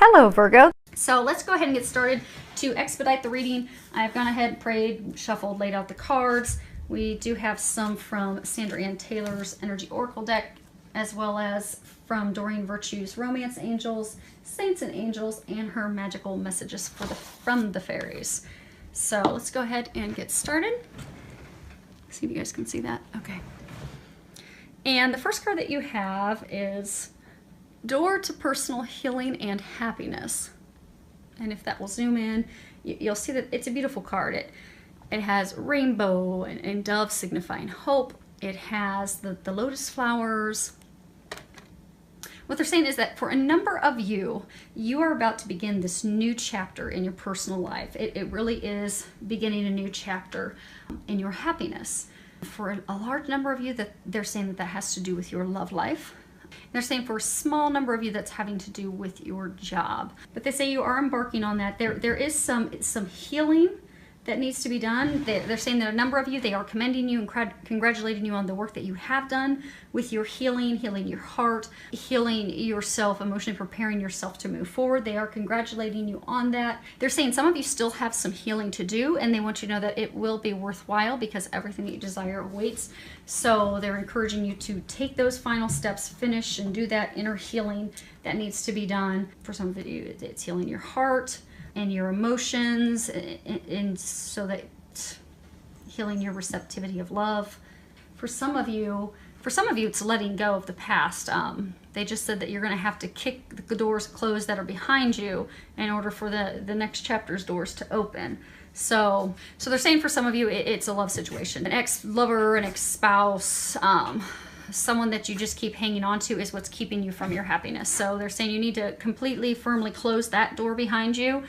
Hello, Virgo. So let's go ahead and get started. To expedite the reading, I've gone ahead, prayed, shuffled, laid out the cards. We do have some from Sandra Ann Taylor's Energy Oracle deck, as well as from Doreen Virtue's Romance Angels, Saints and Angels, and her magical messages from the fairies. So let's go ahead and get started. See if you guys can see that. Okay. And the first card that you have is Door to Personal Healing and Happiness. And if that will zoom in, you'll see that it's a beautiful card. It has rainbow and dove signifying hope. It has the lotus flowers. What they're saying is that for a number of you, you are about to begin this new chapter in your personal life. It really is beginning a new chapter in your happiness. For a large number of you, that they're saying that has to do with your love life. They're saying for a small number of you that's having to do with your job. But they say you are embarking on that. There is some healing that needs to be done. They're saying that a number of you, they are commending you and congratulating you on the work that you have done with your healing your heart, healing yourself, emotionally preparing yourself to move forward. They are congratulating you on that. They're saying some of you still have some healing to do, and they want you to know that it will be worthwhile because everything that you desire awaits. So they're encouraging you to take those final steps, finish and do that inner healing that needs to be done. For some of you, it's healing your heart and your emotions, and so that healing your receptivity of love. For some of you, it's letting go of the past. They just said that you're going to have to kick the doors closed that are behind you in order for the next chapter's doors to open. So they're saying for some of you, it's a love situation. An ex-lover, an ex-spouse, someone that you just keep hanging on to is what's keeping you from your happiness. So they're saying you need to completely, firmly close that door behind you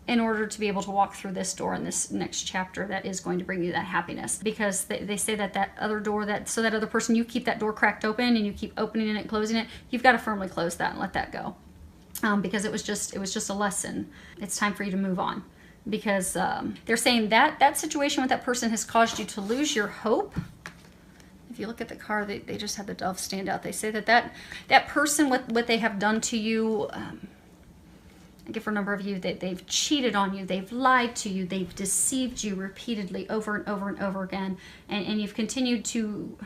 in order to be able to walk through this door in this next chapter that is going to bring you that happiness. Because they say that other door, that other person, you keep that door cracked open and you keep opening it, closing it, you've got to firmly close that and let that go. Because it was just a lesson. It's time for you to move on. Because they're saying that situation with that person has caused you to lose your hope. If you look at the card, they just have the dove stand out. They say that person, what they have done to you, I give for a number of you, that they've cheated on you, they've lied to you, they've deceived you repeatedly over and over and over again, and you've continued to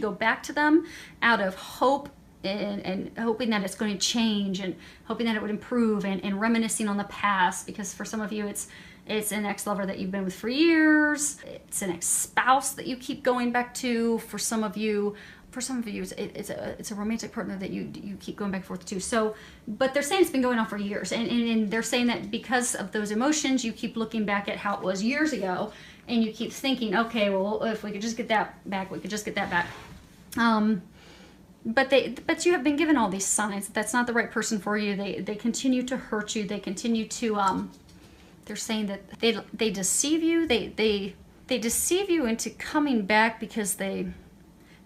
go back to them out of hope and hoping that it's going to change and hoping that it would improve and reminiscing on the past. Because for some of you, it's an ex-lover that you've been with for years. It's an ex-spouse that you keep going back to. For some of you, it's a romantic partner that you keep going back and forth to. So, but they're saying it's been going on for years, and they're saying that because of those emotions, you keep looking back at how it was years ago, and you keep thinking, okay, well, if we could just get that back, we could just get that back. But you have been given all these signs that that's not the right person for you. They continue to hurt you. They continue to they're saying that they deceive you. They deceive you into coming back because they're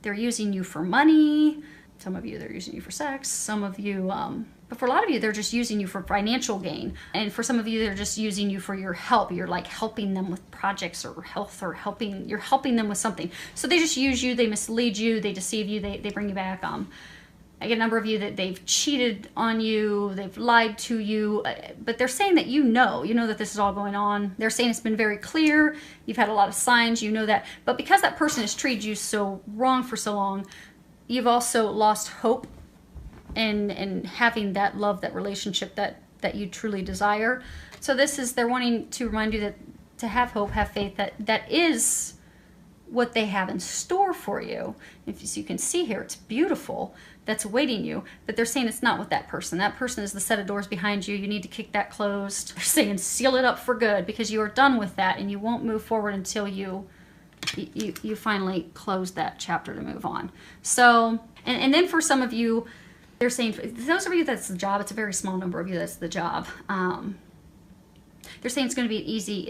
using you for money. Some of you, they're using you for sex. Some of you, but for a lot of you, they're just using you for financial gain. And for some of you, they're just using you for your help. You're like helping them with projects or health, or you're helping them with something. So they just use you, they mislead you, they deceive you, they bring you back. I get a number of you that they've cheated on you, they've lied to you, but they're saying that you know that this is all going on. They're saying it's been very clear, you've had a lot of signs, you know that. But because that person has treated you so wrong for so long, you've also lost hope in having that love, that relationship that you truly desire. So they're wanting to remind you that to have hope, have faith, that is what they have in store for you. If you can see here, it's beautiful, that's awaiting you. But they're saying it's not with that person. That person is the set of doors behind you. You need to kick that closed. They're saying seal it up for good, because you are done with that, and you won't move forward until you finally close that chapter to move on. So, and then for some of you, they're saying, for those of you that's the job, it's a very small number of you that's the job. They're saying it's going to be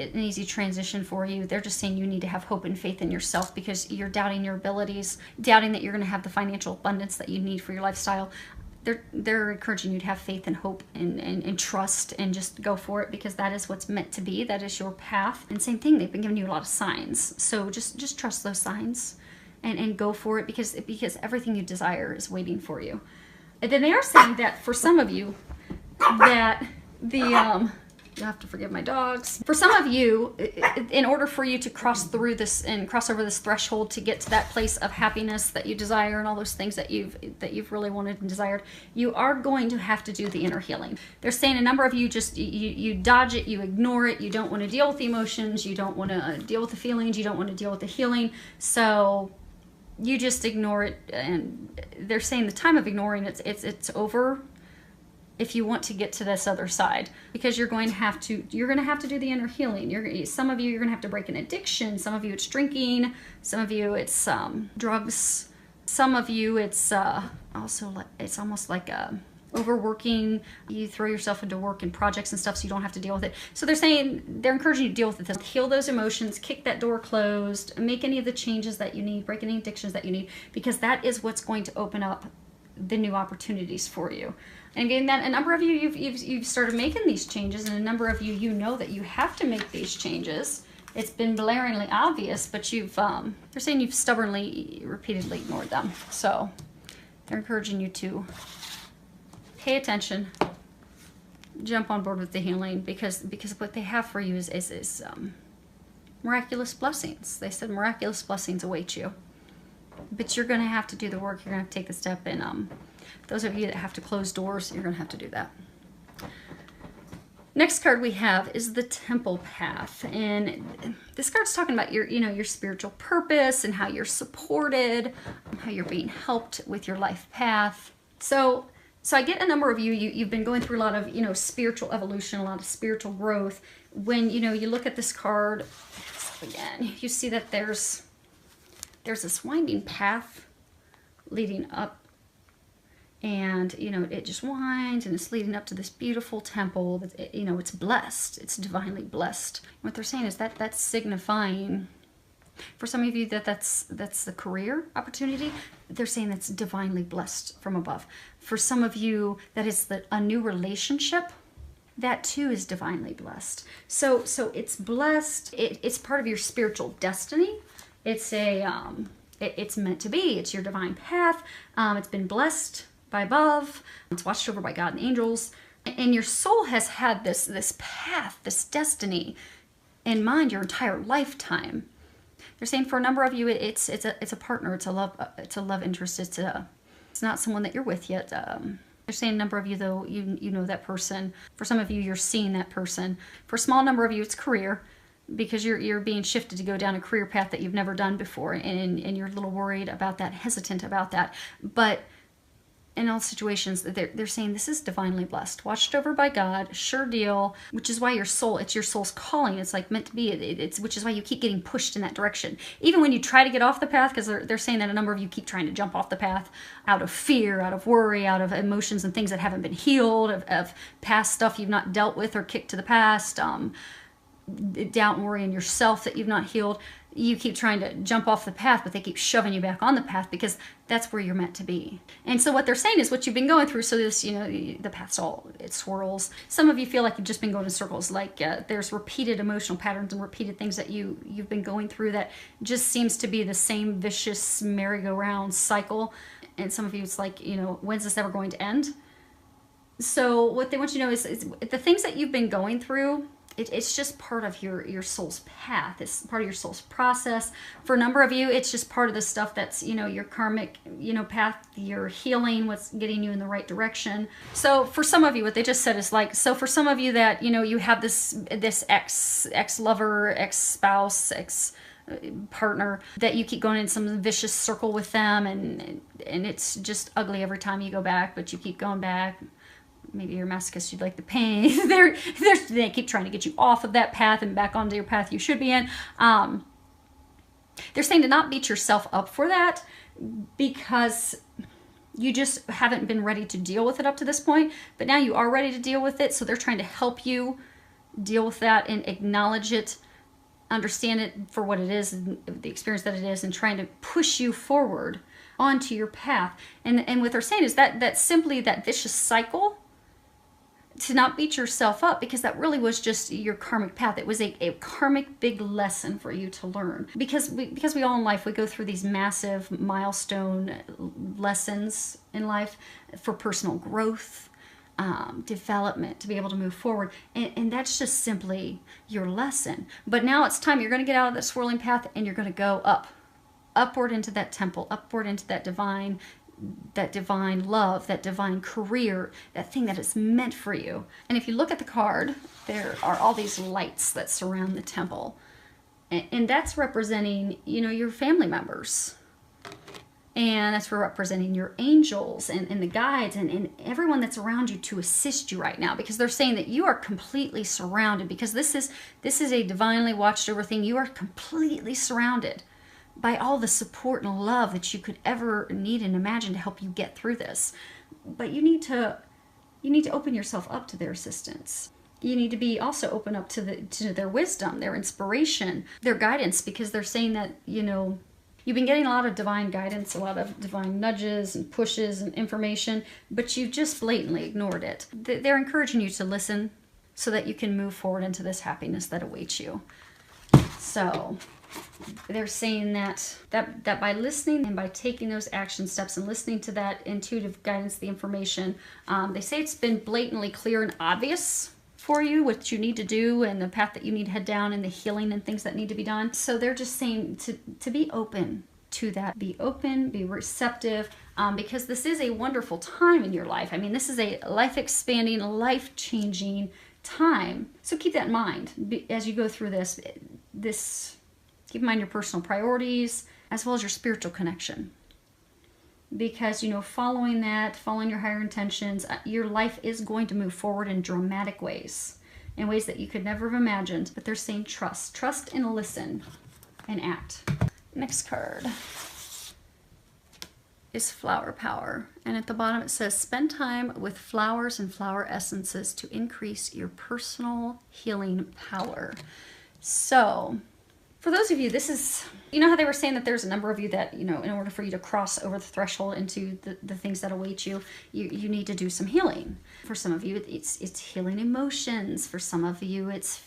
an easy transition for you. They're just saying you need to have hope and faith in yourself, because you're doubting your abilities, doubting that you're going to have the financial abundance that you need for your lifestyle. They're encouraging you to have faith and hope and trust, and just go for it, because that is what's meant to be. That is your path. And same thing, they've been giving you a lot of signs. So just trust those signs and go for it, because everything you desire is waiting for you. And then they are saying that for some of you, that you'll have to forgive my dogs. For some of you, in order for you to cross through this and cross over this threshold to get to that place of happiness that you desire and all those things that you've really wanted and desired, you are going to have to do the inner healing. They're saying a number of you just, you dodge it, you ignore it, you don't want to deal with the emotions, you don't want to deal with the feelings, you don't want to deal with the healing, so you just ignore it. And they're saying the time of ignoring it's over if you want to get to this other side, because you're going to have to do the inner healing. Some of you, you're going to have to break an addiction. Some of you it's drinking. Some of you it's drugs. Some of you it's it's almost like overworking. You throw yourself into work and projects and stuff so you don't have to deal with it. So they're encouraging you to deal with it. Heal those emotions, kick that door closed, make any of the changes that you need, break any addictions that you need, because that is what's going to open up the new opportunities for you. And getting that, a number of you, you've started making these changes, and a number of you, you know that you have to make these changes. It's been blaringly obvious, but they're saying you've stubbornly, repeatedly ignored them. So they're encouraging you to pay attention, jump on board with the healing, because what they have for you is miraculous blessings. They said miraculous blessings await you, but you're going to have to do the work. You're going to have to take the step, and those of you that have to close doors, you're going to have to do that. Next card we have is the Temple Path, and this card's talking about your spiritual purpose and how you're supported, how you're being helped with your life path. So I get a number of you've been going through a lot of spiritual evolution, a lot of spiritual growth. When you look at this card again, you see that there's this winding path leading up. And, it just winds and it's leading up to this beautiful temple that, it's blessed. It's divinely blessed. What they're saying is that that's signifying, for some of you, that's the career opportunity. They're saying that's divinely blessed from above. For some of you, that is a new relationship. That too is divinely blessed. So it's blessed. It's part of your spiritual destiny. It's it's meant to be. It's your divine path. It's been blessed by above. It's watched over by God and angels. And your soul has had this path, this destiny in mind your entire lifetime. They're saying for a number of you, it's a partner, it's a love interest, it's not someone that you're with yet. They're saying a number of you, though, you know that person. For some of you, you're seeing that person. For a small number of you, it's career, because you're being shifted to go down a career path that you've never done before, and you're a little worried about that, hesitant about that. But in all situations, they're saying this is divinely blessed, watched over by God, sure deal, which is why it's your soul's calling. It's like meant to be. Which is why you keep getting pushed in that direction. Even when you try to get off the path, because they're saying that a number of you keep trying to jump off the path out of fear, out of worry, out of emotions and things that haven't been healed, of past stuff you've not dealt with or kicked to the past, doubt and worry in yourself that you've not healed. You keep trying to jump off the path, but they keep shoving you back on the path because that's where you're meant to be. And so what they're saying is what you've been going through. So this, the path's it swirls. Some of you feel like you've just been going in circles, like there's repeated emotional patterns and repeated things that you've been going through that just seems to be the same vicious merry-go-round cycle. And some of you, it's like, when's this ever going to end? So what they want you to know is the things that you've been going through, it's just part of your soul's path. It's part of your soul's process. For a number of you, it's just part of the stuff that's, your karmic, path, your healing, what's getting you in the right direction. So for some of you, what they just said is like, so for some of you that, you have this ex-lover, ex-spouse, ex-partner, that you keep going in some vicious circle with them, and it's just ugly every time you go back, but you keep going back. Maybe you're masochist, you'd like the pain. They keep trying to get you off of that path and back onto your path you should be in. They're saying to not beat yourself up for that, because you just haven't been ready to deal with it up to this point. But now you are ready to deal with it, so they're trying to help you deal with that and acknowledge it, understand it for what it is, and the experience that it is, and trying to push you forward onto your path. And what they're saying is that simply that vicious cycle, to not beat yourself up, because that really was just your karmic path. It was a karmic big lesson for you to learn. Because we all in life, we go through these massive milestone lessons in life for personal growth, development to be able to move forward. And that's just simply your lesson. But now it's time. You're going to get out of that swirling path and you're going to go upward into that temple, upward into that divine love, that divine career, that thing that is meant for you. And if you look at the card, there are all these lights that surround the temple. And that's representing, your family members. And that's for representing your angels and the guides and everyone that's around you to assist you right now. Because they're saying that you are completely surrounded. Because this is a divinely watched over thing. You are completely surrounded by all the support and love that you could ever need and imagine to help you get through this. But you need to open yourself up to their assistance. You need to be also open up to their wisdom, their inspiration, their guidance, because they're saying that, you've been getting a lot of divine guidance, a lot of divine nudges and pushes and information, but you've just blatantly ignored it. They're encouraging you to listen so that you can move forward into this happiness that awaits you. So they're saying that by listening and by taking those action steps and listening to that intuitive guidance, the information, they say it's been blatantly clear and obvious for you what you need to do and the path that you need to head down and the healing and things that need to be done. So they're just saying to be open to that. Be open, be receptive, because this is a wonderful time in your life. I mean, this is a life-expanding, life-changing time. So keep that in mind as you go through this. Keep in mind your personal priorities as well as your spiritual connection. Because, following your higher intentions, your life is going to move forward in dramatic ways, in ways that you could never have imagined. But they're saying trust. Trust and listen and act. Next card is flower power. And at the bottom it says, spend time with flowers and flower essences to increase your personal healing power. So for those of you, this is, how they were saying that there's a number of you that, in order for you to cross over the threshold into the things that await you, you need to do some healing. For some of you, it's healing emotions. For some of you, it's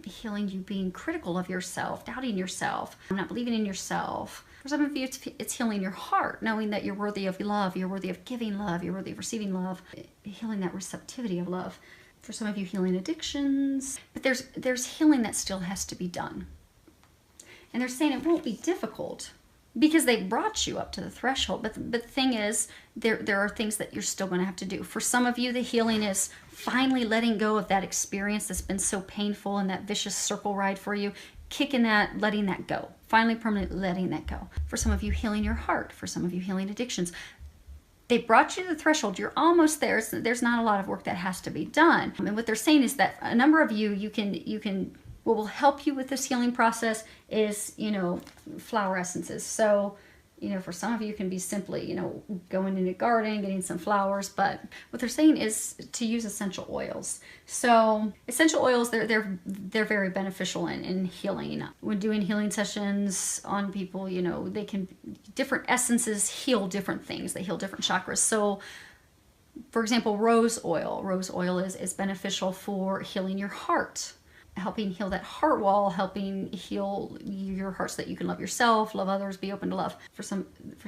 healing you being critical of yourself, doubting yourself, not believing in yourself. For some of you, it's healing your heart, knowing that you're worthy of love, you're worthy of giving love, you're worthy of receiving love, healing that receptivity of love. For some of you, healing addictions. But there's healing that still has to be done. And they're saying it won't be difficult because they brought you up to the threshold. But the thing is, there are things that you're still going to have to do. For some of you, the healing is finally letting go of that experience that's been so painful and that vicious circle ride for you, kicking that, letting that go. Finally, permanently letting that go. For some of you, healing your heart. For some of you, healing addictions. They brought you to the threshold. You're almost there. So there's not a lot of work that has to be done. And what they're saying is that a number of you can what will help you with this healing process is, flower essences. So, for some of you it can be simply, going into a garden, getting some flowers. But what they're saying is to use essential oils. So essential oils, they're very beneficial in healing. When doing healing sessions on people, different essences heal different things. They heal different chakras. So for example, rose oil. Rose oil is beneficial for healing your heart, helping heal that heart wall, helping heal your heart so that you can love yourself, love others, be open to love. For some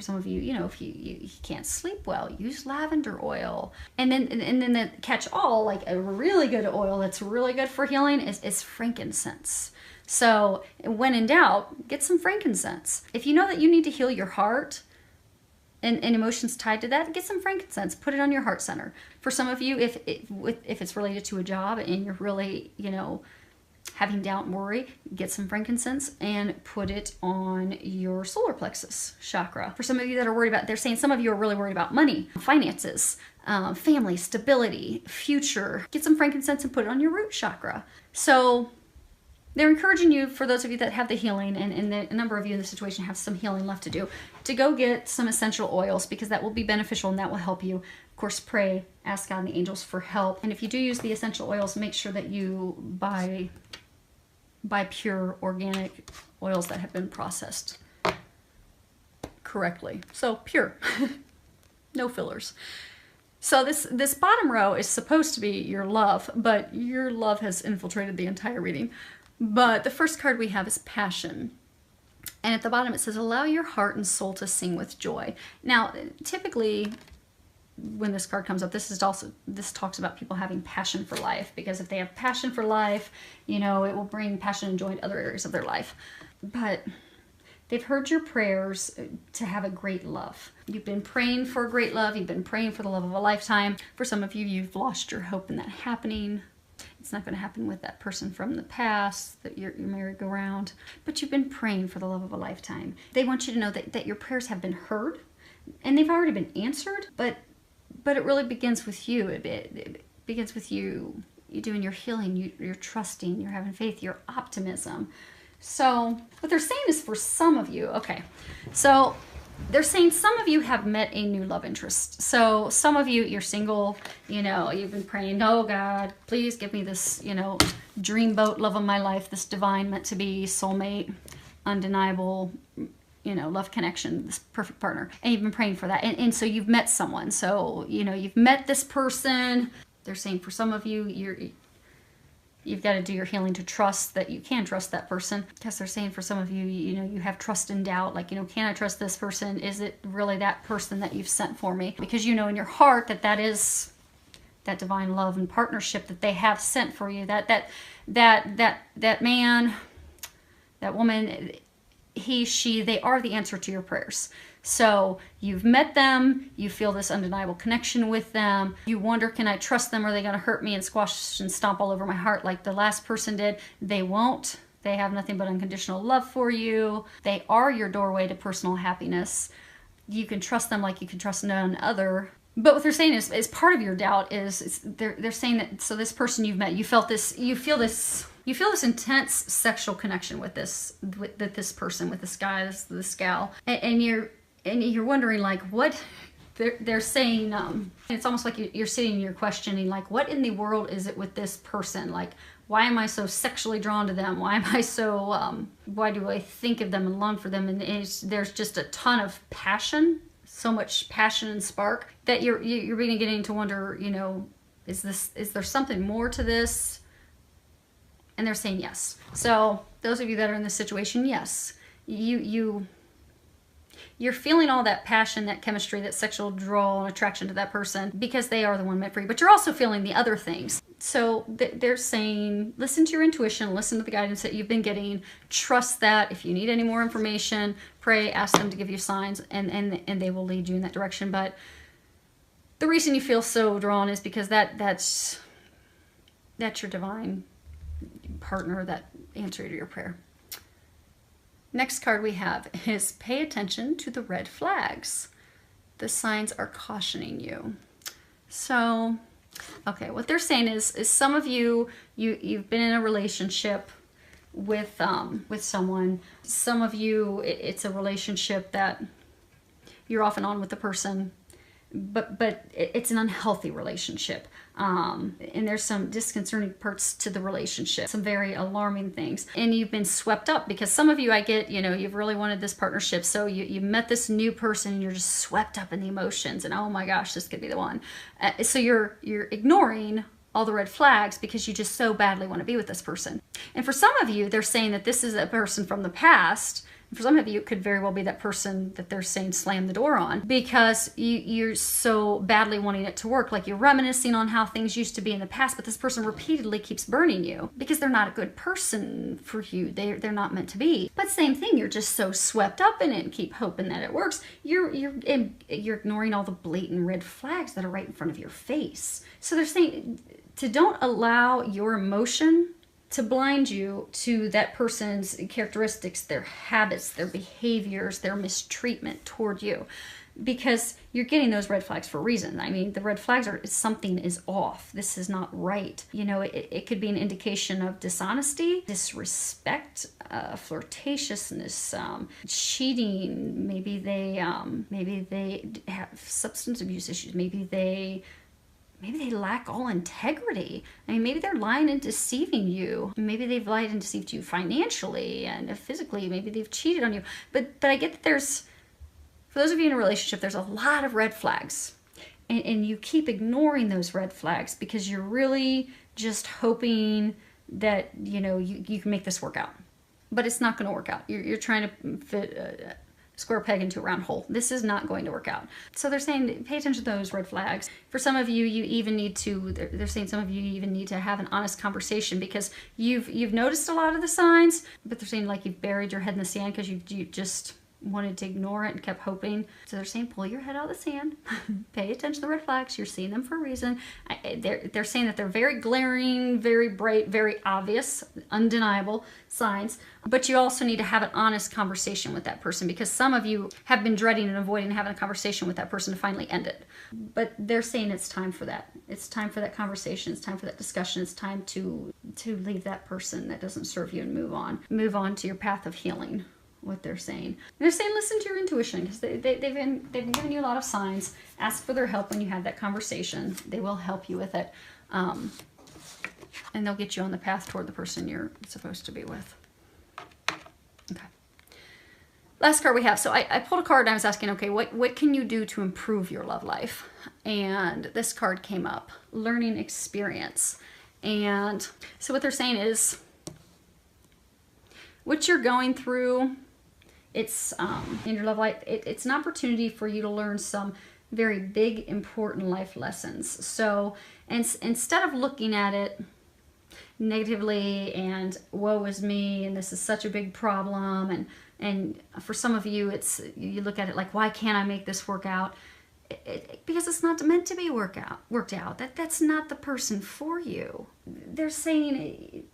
of you, if you can't sleep well, use lavender oil. And then the catch all, like a really good oil that's really good for healing is frankincense. So when in doubt, get some frankincense. If you know that you need to heal your heart and emotions tied to that, get some frankincense, put it on your heart center. For some of you, if it's related to a job and you're really, having doubt and worry, get some frankincense and put it on your solar plexus chakra. For some of you that are worried about, they're saying some of you are really worried about money, finances, family, stability, future. Get some frankincense and put it on your root chakra. So they're encouraging you, for those of you that have the healing, and a number of you in the situation have some healing left to do, to go get some essential oils, because that will be beneficial and that will help you. Of course, pray, ask God and the angels for help. And if you do use the essential oils, make sure that you buy pure organic oils that have been processed correctly. So pure, no fillers. So this bottom row is supposed to be your love, but your love has infiltrated the entire reading. But the first card we have is passion. And at the bottom it says, allow your heart and soul to sing with joy. Now, typically, when this card comes up, this talks about people having passion for life, because if they have passion for life, you know, it will bring passion and joy to other areas of their life. But they've heard your prayers to have a great love. You've been praying for a great love. You've been praying for the love of a lifetime. For some of you, you've lost your hope in that happening. It's not going to happen with that person from the past that your merry-go-round. But you've been praying for the love of a lifetime. They want you to know that your prayers have been heard, and they've already been answered. But it really begins with you. It begins with you. You're doing your healing. You're trusting. You're having faith. Your optimism. So what they're saying is, for some of you, okay, so they're saying some of you have met a new love interest. So some of you, you're single, you know, you've been praying, oh God, please give me this, you know, dreamboat love of my life, this divine, meant to be, soulmate, undeniable, you know, love connection, this perfect partner. And you've been praying for that. And so you've met someone. So, you know, you've met this person. They're saying for some of you, you've got to do your healing to trust that you can trust that person. Because they're saying for some of you, you know, you have trust and doubt. Like, you know, can I trust this person? Is it really that person that you've sent for me? Because you know in your heart that is that divine love and partnership that they have sent for you. That man, that woman, he, she, they are the answer to your prayers. So you've met them, you feel this undeniable connection with them. You wonder, can I trust them? Are they going to hurt me and squash and stomp all over my heart like the last person did? They won't. They have nothing but unconditional love for you. They are your doorway to personal happiness. You can trust them like you can trust none other. But what they're saying is part of your doubt is they're saying that, so this person you've met, you feel this intense sexual connection with this person, with this guy, this gal, and you're wondering, like, what they're saying. It's almost like you're sitting and you're questioning, like, what in the world is it with this person? Like, why am I so sexually drawn to them? Why am I so, why do I think of them and long for them? And there's just a ton of passion, so much passion and spark that you're beginning to wonder, you know, is there something more to this? And they're saying yes. So those of you that are in this situation, yes, you're feeling all that passion, that chemistry, that sexual draw and attraction to that person because they are the one meant for you. But you're also feeling the other things. So they're saying, listen to your intuition, listen to the guidance that you've been getting, trust that. If you need any more information, pray, ask them to give you signs, and they will lead you in that direction. But the reason you feel so drawn is because that's your divine partner, that answer to your prayer. Next card we have is pay attention to the red flags. The signs are cautioning you. So, okay, what they're saying is some of you've been in a relationship with someone. Some of you, it's a relationship that you're off and on with the person, but it's an unhealthy relationship. And there's some disconcerting parts to the relationship, some very alarming things. And you've been swept up because some of you, I get, you know, you've really wanted this partnership. So you met this new person and you're just swept up in the emotions and, oh my gosh, this could be the one. So you're ignoring all the red flags because you just so badly want to be with this person. And for some of you, they're saying that this is a person from the past. For some of you, it could very well be that person that they're saying slam the door on because you're so badly wanting it to work. Like you're reminiscing on how things used to be in the past, but this person repeatedly keeps burning you because they're not a good person for you. They're not meant to be. But same thing, you're just so swept up in it and keep hoping that it works. You're ignoring all the blatant red flags that are right in front of your face. So they're saying to don't allow your emotion to blind you to that person's characteristics, their habits, their behaviors, their mistreatment toward you. Because you're getting those red flags for a reason. I mean, the red flags are something is off. This is not right. You know, it could be an indication of dishonesty, disrespect, flirtatiousness, cheating. Maybe they have substance abuse issues. Maybe they lack all integrity. I mean, maybe they're lying and deceiving you. Maybe they've lied and deceived you financially and physically. Maybe they've cheated on you. But I get that for those of you in a relationship, there's a lot of red flags. And you keep ignoring those red flags because you're really just hoping that, you know, you can make this work out. But it's not going to work out. You're trying to fit square peg into a round hole. This is not going to work out. So they're saying pay attention to those red flags. For some of you, you even need to, they're saying some of you even need to have an honest conversation because you've noticed a lot of the signs, but they're saying like you've buried your head in the sand because you just wanted to ignore it and kept hoping. So they're saying pull your head out of the sand, pay attention to the red flags, you're seeing them for a reason. They're saying that they're very glaring, very bright, very obvious, undeniable signs, but you also need to have an honest conversation with that person because some of you have been dreading and avoiding having a conversation with that person to finally end it. But they're saying it's time for that. It's time for that conversation, it's time for that discussion, it's time to leave that person that doesn't serve you and move on. Move on to your path of healing. What they're saying. And they're saying listen to your intuition because they've been giving you a lot of signs. Ask for their help when you have that conversation. They will help you with it. And they'll get you on the path toward the person you're supposed to be with. Okay. Last card we have. So I pulled a card and I was asking, okay, what can you do to improve your love life? And this card came up, learning experience. And so what they're saying is what you're going through, it's in your love life, it's an opportunity for you to learn some very big, important life lessons. So instead of looking at it negatively and woe is me and this is such a big problem, and for some of you, you look at it like, why can't I make this work out? Because it's not meant to be worked out. That's not the person for you. They're saying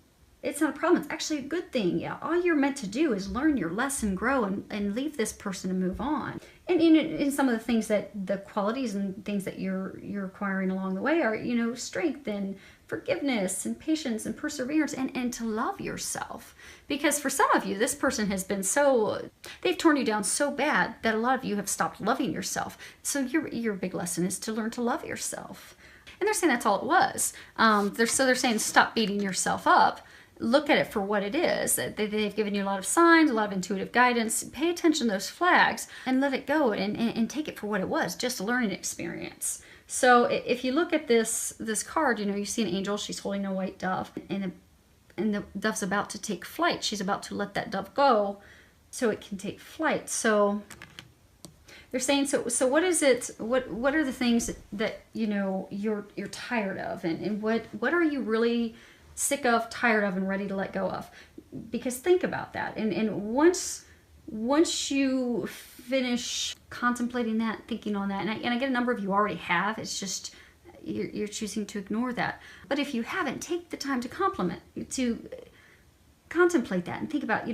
it's not a problem. It's actually a good thing. Yeah, all you're meant to do is learn your lesson, grow, and leave this person and move on. And in some of the things that the qualities and things that you're acquiring along the way are, strength and forgiveness and patience and perseverance and to love yourself. Because for some of you, this person has been they've torn you down so bad that a lot of you have stopped loving yourself. So your big lesson is to learn to love yourself. And they're saying that's all it was. They're saying stop beating yourself up. Look at it for what it is. They've given you a lot of signs, a lot of intuitive guidance. Pay attention to those flags and let it go and take it for what it was, just a learning experience. So if you look at this card, you see an angel. She's holding a white dove, and the dove's about to take flight. She's about to let that dove go so it can take flight. So they're saying, so what is it? What are the things that you're tired of, and what are you really sick of, tired of, and ready to let go of? Because think about that. And once you finish contemplating that, thinking on that, and I get a number of you already have, it's just you're choosing to ignore that. But if you haven't, take the time to contemplate that and think about,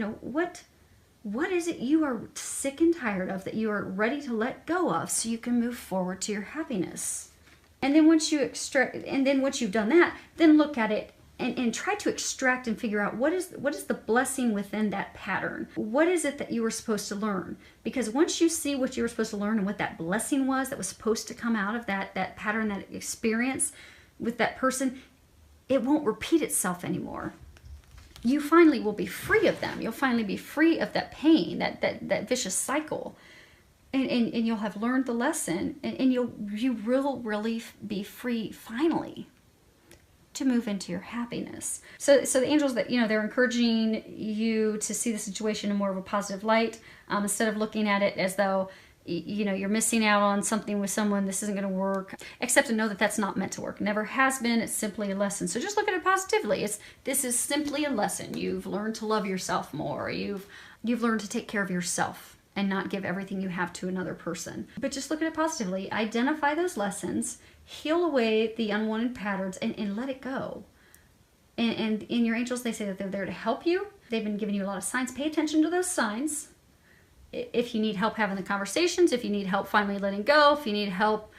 what is it you are sick and tired of that you are ready to let go of so you can move forward to your happiness. And then once you've done that, then look at it and try to extract and figure out what is the blessing within that pattern. What is it that you were supposed to learn? Because once you see what you were supposed to learn and what that blessing was that was supposed to come out of that pattern, that experience with that person, it won't repeat itself anymore. You finally will be free of them. You'll finally be free of that pain, that vicious cycle. And you'll have learned the lesson, and you will really be free finally to move into your happiness. So the angels, that they're encouraging you to see the situation in more of a positive light, instead of looking at it as though you're missing out on something with someone, this isn't going to work. Accept and know that that's not meant to work. Never has been. It's simply a lesson. So just look at it positively. This is simply a lesson. You've learned to love yourself more. You've learned to take care of yourself and not give everything you have to another person. But just look at it positively. Identify those lessons, heal away the unwanted patterns, and let it go. And in your angels, they say that they're there to help you. They've been giving you a lot of signs. Pay attention to those signs. If you need help having the conversations, if you need help finally letting go, if you need help,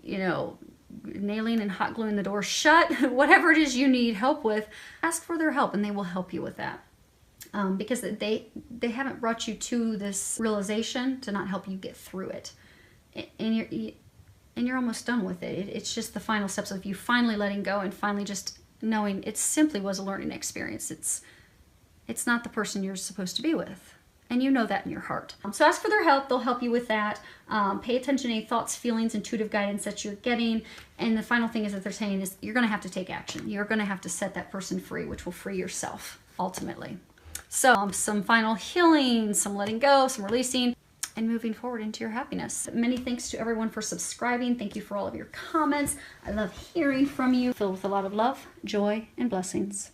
nailing and hot gluing the door shut, whatever it is you need help with, ask for their help and they will help you with that. Because they haven't brought you to this realization to not help you get through it. And you're almost done with it. It's just the final steps of you finally letting go and finally just knowing it simply was a learning experience. It's not the person you're supposed to be with. And you know that in your heart. So ask for their help. They'll help you with that. Pay attention to any thoughts, feelings, intuitive guidance that you're getting. And the final thing is that they're saying is you're going to have to take action. You're going to have to set that person free, which will free yourself ultimately. So some final healing, some letting go, some releasing. and moving forward into your happiness. Many thanks to everyone for subscribing. Thank you for all of your comments. I love hearing from you. Filled with a lot of love, joy, and blessings.